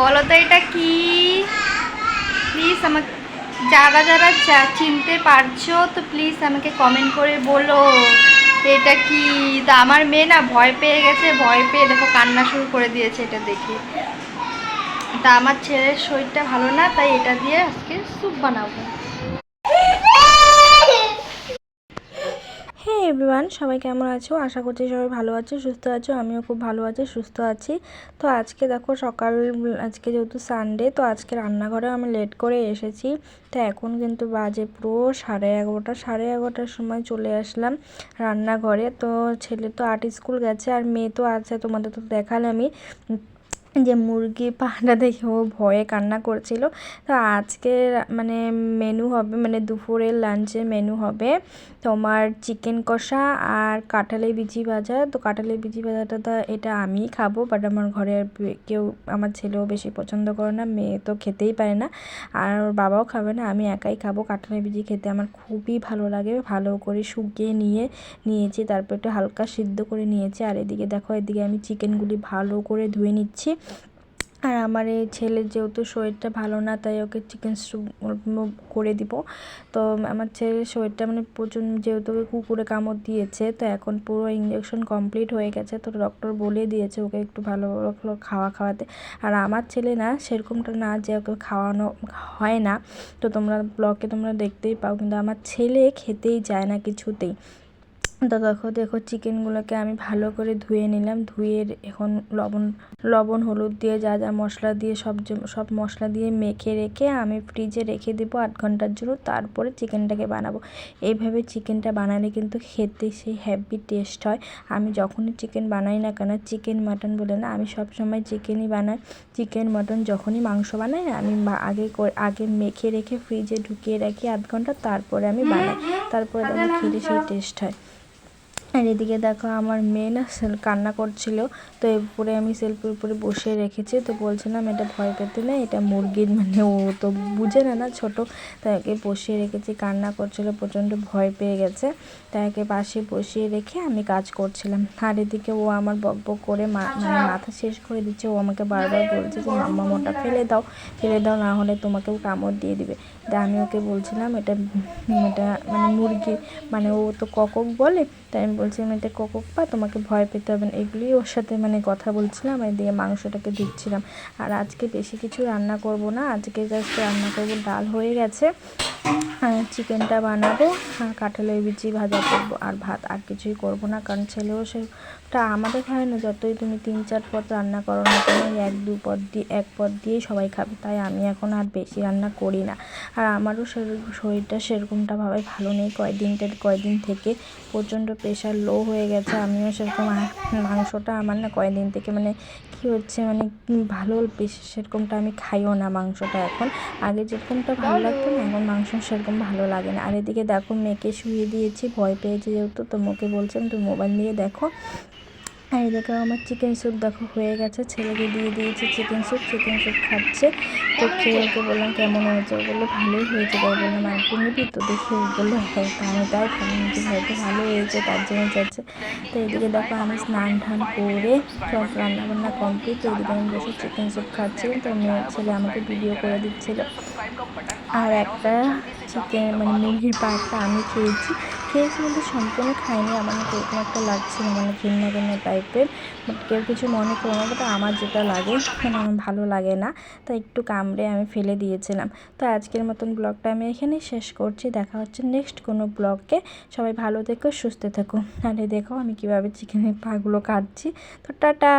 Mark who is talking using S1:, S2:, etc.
S1: বলো তো এটা কি? প্লিজ আমাকে যারা যারা চিনতে পারছো তো প্লিজ আমাকে কমেন্ট করে বলো এটা কি। তা আমার মেয়ে না ভয় পেয়ে গেছে, ভয় পেয়ে দেখো কান্না শুরু করে দিয়েছে এটা দেখে। তা আমার ছেলের শরীরটা ভালো না, তাই এটা দিয়ে আজকে স্যুপ বানাবো। হ্যাঁ এভরিওয়ান, সবাই কেমন আছো? আশা করছি সবাই ভালো আছো, সুস্থ আছো। আমিও খুব ভালো আছি, সুস্থ আছি। তো আজকে দেখো আজকে যেহেতু সানডে, তো আজকে রান্নাঘরে আমি লেট করে এসেছি। তো এখন কিন্তু বাজে পুরো 11:30। 11:30টার সময় চলে আসলাম রান্নাঘরে। তো ছেলে তো আর্ট স্কুল গেছে, আর মেয়ে তো আছে, তোমাদের তো দেখালামই যে মুরগি পাটা দেখে ও ভয়ে কান্না করছিল। তো আজকে মানে মেনু হবে, মানে দুপুরের লাঞ্চের মেনু হবে তোমার চিকেন কষা আর কাঁঠালের বিচি ভাজা। তো কাঁঠালের বিচি ভাজাটা তো এটা আমিই খাবো, বাট আমার ঘরে কেউ, আমার ছেলেও বেশি পছন্দ করে না, মেয়ে তো খেতেই পারে না, আর ওর বাবাও খাবে না, আমি একাই খাবো। কাঁঠালের বিচি খেতে আমার খুবই ভালো লাগে। ভালো করে শুকিয়ে নিয়েছি, তারপর একটু হালকা সিদ্ধ করে নিয়েছি। আর এদিকে দেখো, এদিকে আমি চিকেনগুলি ভালো করে ধুয়ে নিচ্ছি। আর আমার এই ছেলের যেহেতু শরীরটা ভালো না, তাই ওকে চিকেন স্যুপ করে দিব। তো আমার ছেলের শরীরটা মানে প্রচুর, যেহেতু ওকে কুকুরে কামড় দিয়েছে, তো এখন পুরো ইঞ্জেকশন কমপ্লিট হয়ে গেছে। তো ডক্টর বলে দিয়েছে ওকে একটু ভালো খাওয়াতে। আর আমার ছেলে না সেরকমটা না যে ওকে খাওয়ানো হয় না, তো তোমরা ব্লগে তোমরা দেখতেই পাও, কিন্তু আমার ছেলে খেতেই চায় না কিছুতেই। তো দেখো চিকেনগুলোকে আমি ভালো করে ধুয়ে নিলাম। ধুয়ে এখন লবণ হলুদ দিয়ে যা যা মশলা দিয়ে সব মশলা দিয়ে মেখে রেখে আমি ফ্রিজে রেখে দেবো 8 ঘন্টার জন্য। তারপরে চিকেনটাকে বানাবো। এইভাবে চিকেনটা বানালে কিন্তু খেতে সেই হ্যাপি টেস্ট হয়। আমি যখনই চিকেন বানাই না কেন, চিকেন মাটন বলে না, আমি সবসময় চিকেনই বানাই। চিকেন মাটন যখনই মাংস বানাই আমি আগে মেখে রেখে ফ্রিজে ঢুকিয়ে রাখি 8 ঘন্টা, তারপরে আমি বানাই। তারপরে আমি খেলে সেই টেস্ট হয়। আর এদিকে দেখো আমার মেয়ে না কান্না করছিল, তো এরপরে আমি সেলফের উপরে বসে রেখেছি। তো বলছিলাম এটা ভয় পেতে নেই, এটা মুরগির, মানে ও তো বুঝে না ছোট, তাই ওকে বসিয়ে রেখেছি। কান্না করছিল, প্রচণ্ড ভয় পেয়ে গেছে, তাই ওকে পাশে বসিয়ে রেখে আমি কাজ করছিলাম। আর এদিকে ও আমার বকবক করে মানে মাথা শেষ করে দিচ্ছে। ও আমাকে বারবার বলছে যে মাম্মা ওটা ফেলে দাও, না হলে তোমাকেও কামড় দিয়ে দিবে। তাই আমি ওকে বলছিলাম এটা মানে মুরগি, মানে ও তো ককক বলে, তাই আমি বলছিলাম এটা কোকক পা, তোমাকে ভয় পেতে হবে না। এগুলি ওর সাথে মানে কথা বলছিলাম, এদিকে মাংসটাকে দিচ্ছিলাম। আর আজকে বেশি কিছু রান্না করব না, আজকে জাস্ট রান্না করব, ডাল হয়ে গেছে, চিকেনটা বানাবো, আর কাঁঠালের বিচি ভাজা করবো, আর ভাত, আর কিছুই করব না। কারণ ছেলেও সেটা আমাদের খায় না, যতই তুমি 3-4 পদ রান্না করো না কেন, এক পদ দিয়েই সবাই খাবে। তাই আমি এখন আর বেশি রান্না করি না। আর আমারও শরীরটা সেরকমটাভাবে ভালো নেই, কয়েকদিন থেকে প্রচণ্ড প্রেশার লো হয়ে গেছে। আমিও সেরকম মাংসটা আমার না কয়েকদিন থেকে মানে কী হচ্ছে, মানে ভালো বেশি সেরকমটা আমি খাইও না মাংসটা এখন। আগে যেরকমটা ভালো লাগতো না, এখন মাংস সেরকম ভালো লাগে না। আর এদিকে দেখো মেয়েকে শুয়ে দিয়েছি, ভয় পেয়েছে যেহেতু, তো মুখে বলছেন তুমি মোবাইল দিয়ে দেখো। আর দেখো আমার চিকেন স্যুপ দেখো হয়ে গেছে, ছেলেকে দিয়ে দিয়েছি চিকেন স্যুপ খাচ্ছে। তো খেয়ে ওকে বললাম কেমন হয়েছে, ও বললো ভালোই হয়েছে। তাই বললাম আর একটু নিবি, তো দেখি ও বললো হ্যাঁ, আমি তাই ভাবলাম যে হয়তো ভালো হয়েছে, তার জন্য যাচ্ছে। তো এদিকে দেখো আমি স্নান টান করে সব রান্নাবান্না কমপ্লিট। তো এদিকে আমি বসে চিকেন স্যুপ খাচ্ছিলাম, তো মেয়ের ছেলে আমাকে ভিডিও করে দিচ্ছিল। আর একটা চিকেন মানে মুরগির পা একটা আমি খেয়েছি বলতে সম্পূর্ণ খাইনি, আমার না এরকম একটা লাগছিল, মানে ঘৃণা টাইপের। বাট কেউ কিছু মনে করো না, বাট আমার যেটা লাগে মানে আমার ভালো লাগে না, তাই একটু কামড়ে আমি ফেলে দিয়েছিলাম। তো আজকের মতন ব্লগটা আমি এখানেই শেষ করছি, দেখা হচ্ছে নেক্সট কোনো ব্লগে। সবাই ভালো থেকো, সুস্থ থেকো। আর দেখো আমি কীভাবে চিকেনের পাগুলো কাটছি। তো টাটা।